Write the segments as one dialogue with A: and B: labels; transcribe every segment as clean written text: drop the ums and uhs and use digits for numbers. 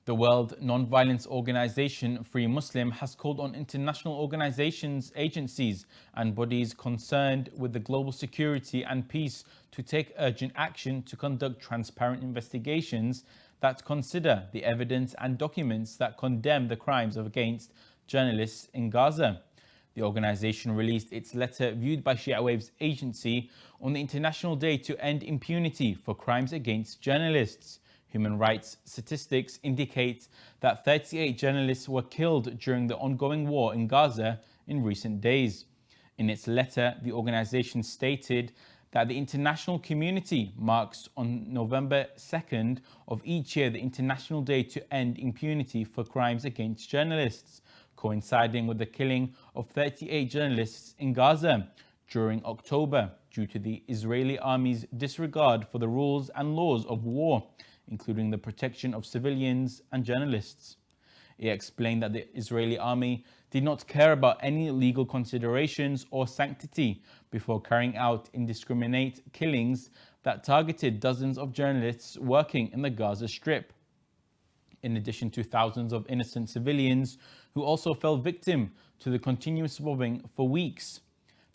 A: The World Nonviolence Organization, Free Muslim, has called on international organizations, agencies, and bodies concerned with the global security and peace to take urgent action to conduct transparent investigations that consider the evidence and documents that condemn the crimes against journalists in Gaza. The organization released its letter viewed by Shia Waves Agency on the International Day to End Impunity for crimes against journalists. Human rights statistics indicate that 38 journalists were killed during the ongoing war in Gaza in recent days. In its letter, the organization stated that the international community marks on November 2nd of each year the International Day to End Impunity for crimes against journalists, coinciding with the killing of 38 journalists in Gaza during October due to the Israeli army's disregard for the rules and laws of war, including the protection of civilians and journalists. It explained that the Israeli army did not care about any legal considerations or sanctity before carrying out indiscriminate killings that targeted dozens of journalists working in the Gaza Strip, in addition to thousands of innocent civilians who also fell victim to the continuous bombing for weeks.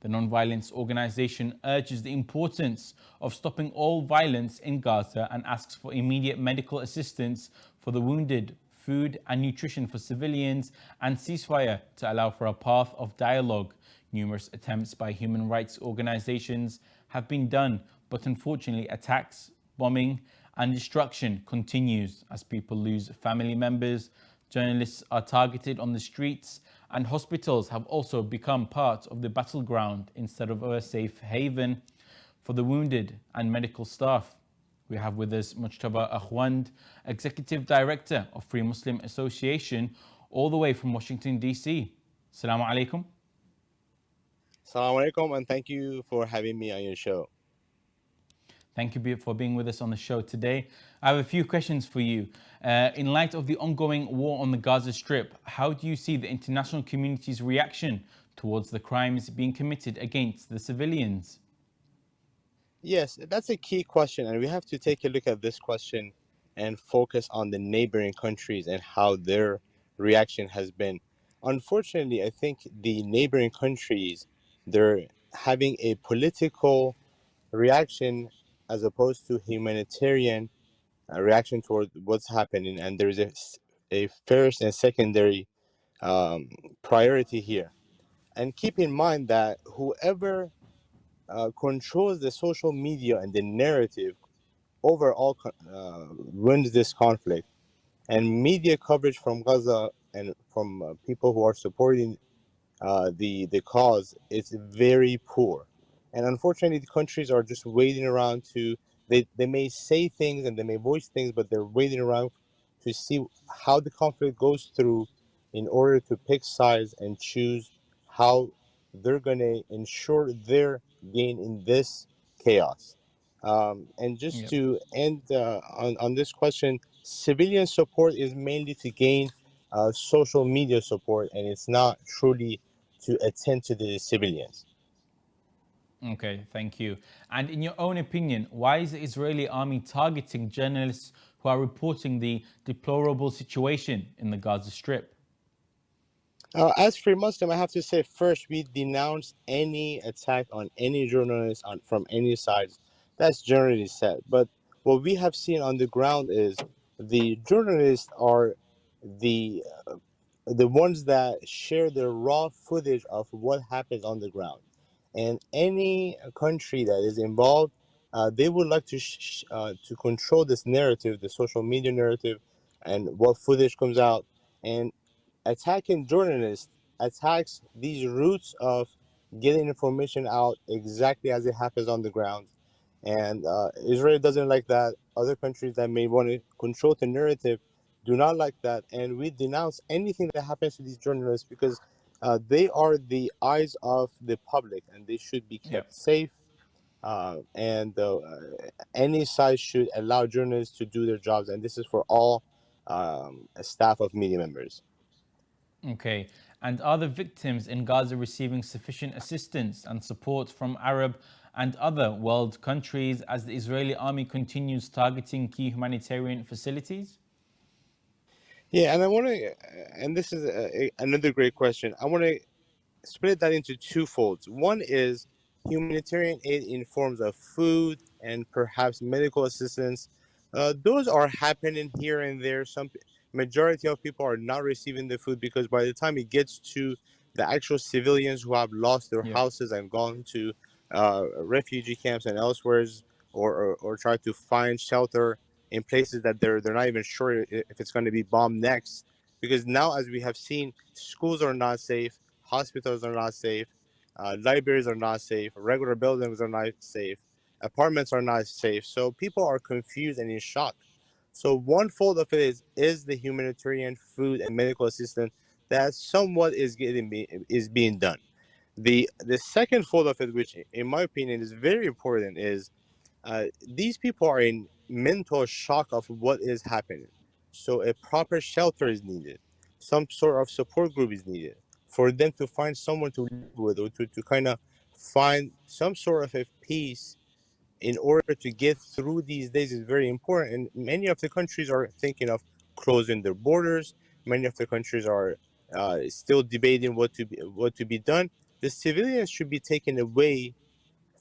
A: The Nonviolence Organization urges the importance of stopping all violence in Gaza and asks for immediate medical assistance for the wounded, food and nutrition for civilians, and ceasefire to allow for a path of dialogue. Numerous attempts by human rights organizations have been done, but unfortunately attacks, bombing and destruction continues as people lose family members, journalists are targeted on the streets, and hospitals have also become part of the battleground instead of a safe haven for the wounded and medical staff. We have with us Mujtaba Akhwand, Executive Director of Free Muslim Association, all the way from Washington, D.C. Assalamu alaikum.
B: Assalamu alaikum, and thank you for having me on your show.
A: Thank you for being with us on the show today. I have a few questions for you. In light of the ongoing war on the Gaza Strip, how do you see the international community's reaction towards the crimes being committed against the civilians?
B: Yes, that's a key question, and we have to take a look at this question and focus on the neighboring countries and how their reaction has been. Unfortunately, I think the neighboring countries, they're having a political reaction as opposed to humanitarian reaction toward what's happening, and there's a first and secondary priority here. And keep in mind that whoever controls the social media and the narrative overall wins this conflict. And media coverage from Gaza and from people who are supporting the cause is very poor. And unfortunately, the countries are just waiting around to, they may say things and they may voice things, but they're waiting around to see how the conflict goes through in order to pick sides and choose how they're going to ensure their gain in this chaos. And just
A: Yep.
B: to end on this question, civilian support is mainly to gain social media support, and it's not truly to attend to the civilians.
A: Okay, thank you. And in your own opinion, why is the Israeli army targeting journalists who are reporting the deplorable situation in the Gaza Strip?
B: As Free Muslim, I have to say first, we denounce any attack on any journalist from any side. That's generally said. But what we have seen on the ground is the journalists are the the ones that share the raw footage of what happens on the ground. And any country that is involved, they would like to control this narrative, the social media narrative, and what footage comes out. And attacking journalists attacks these roots of getting information out exactly as it happens on the ground. And Israel doesn't like that. Other countries that may want to control the narrative do not like that. And we denounce anything that happens to these journalists because they are the eyes of the public and they should be
A: Yep.
B: kept safe. And any side should allow journalists to do their jobs. And this is for all staff of media members.
A: Okay. And are the victims in Gaza receiving sufficient assistance and support from Arab and other world countries as the Israeli army continues targeting key humanitarian facilities?
B: Yeah, and I want to, and this is another great question. I want to split that into two folds. One is humanitarian aid in forms of food and perhaps medical assistance. Those are happening here and there. Majority of people are not receiving the food because by the time it gets to the actual civilians who have lost their
A: Yeah.
B: houses and gone to refugee camps and elsewhere, or try to find shelter in places that they're not even sure if it's going to be bombed next. Because now, as we have seen, schools are not safe, hospitals are not safe, libraries are not safe, regular buildings are not safe, apartments are not safe. So people are confused and in shock. So one fold of it is the humanitarian food and medical assistance that somewhat is being done. The second fold of it, which in my opinion is very important, is these people are in mental shock of what is happening. So a proper shelter is needed. Some sort of support group is needed for them to find someone to live with, or to kind of find some sort of a peace in order to get through these days is very important. And many of the countries are thinking of closing their borders. Many of the countries are still debating what to be done. The civilians should be taken away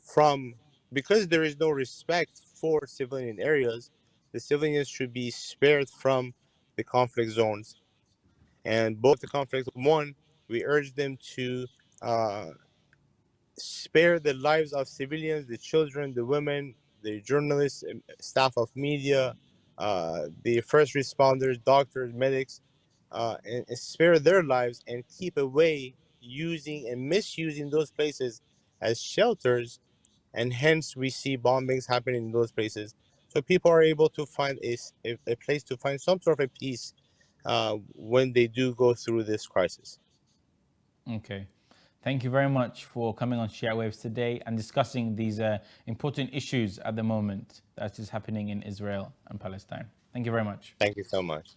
B: from, because there is no respect for civilian areas. The civilians should be spared from the conflict zones, and both the conflicts. One, we urge them to uh, spare the lives of civilians, the children, the women, the journalists, staff of media, the first responders, doctors, medics, and spare their lives and keep away using and misusing those places as shelters. And hence we see bombings happening in those places. So people are able to find a place to find some sort of a peace when they do go through this crisis.
A: Okay. Thank you very much for coming on Shia Waves today and discussing these important issues at the moment that is happening in Israel and Palestine. Thank you very much.
B: Thank you so much.